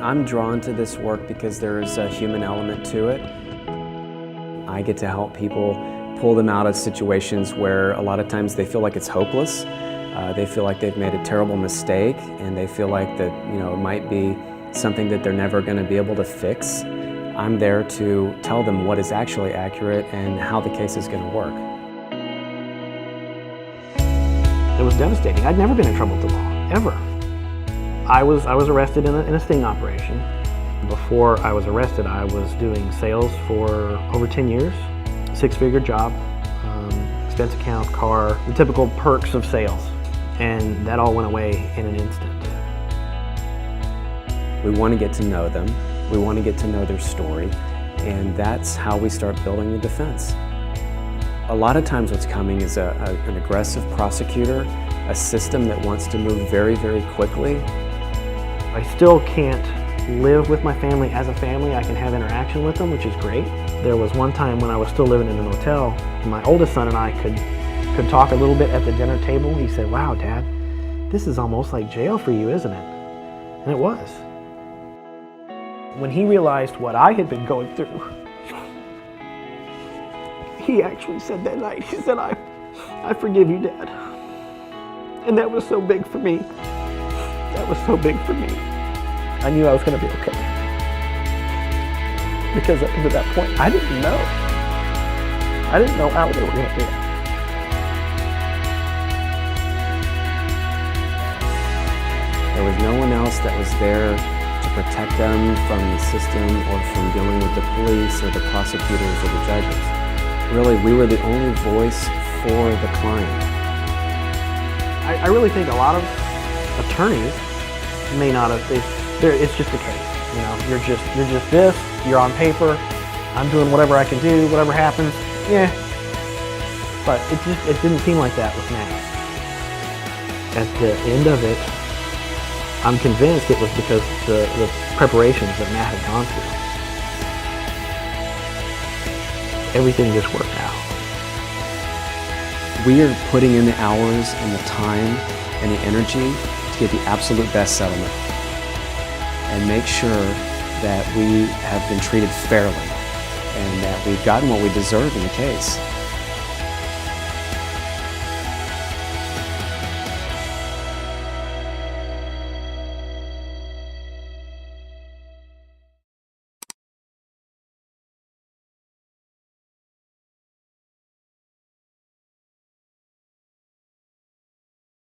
I'm drawn to this work because there's a human element to it. I get to help people pull them out of situations where a lot of times they feel like it's hopeless. They feel like they've made a terrible mistake, and they feel like that, it might be something that they're never going to be able to fix. I'm there to tell them what is actually accurate and how the case is going to work. It was devastating. I'd never been in trouble with the law, ever. I was arrested in a sting operation. Before I was arrested, I was doing sales for over 10 years, six-figure job, expense account, car, the typical perks of sales. And that all went away in an instant. We want to get to know them. We want to get to know their story. And that's how we start building the defense. A lot of times what's coming is an aggressive prosecutor, a system that wants to move very, very quickly. I still can't live with my family as a family. I can have interaction with them, which is great. There was one time when I was still living in an hotel, my oldest son and I could talk a little bit at the dinner table. He said, "Wow, Dad, this is almost like jail for you, isn't it?" And it was. When he realized what I had been going through, he actually said that night, he said, I forgive you, Dad. And that was so big for me. That was so big for me. I knew I was going to be okay. Because up to that point, I didn't know. I didn't know how they were going to react. There was no one else that was there to protect them from the system or from dealing with the police or the prosecutors or the judges. Really, we were the only voice for the client. I really think a lot of attorneys may not have, it's just a case. You're just this, you're on paper, I'm doing whatever I can do, whatever happens, yeah. But it didn't seem like that with Matt. At the end of it, I'm convinced it was because the preparations that Matt had gone through. Everything just worked out. We are putting in the hours and the time and the energy to get the absolute best settlement and make sure that we have been treated fairly and that we've gotten what we deserve in the case.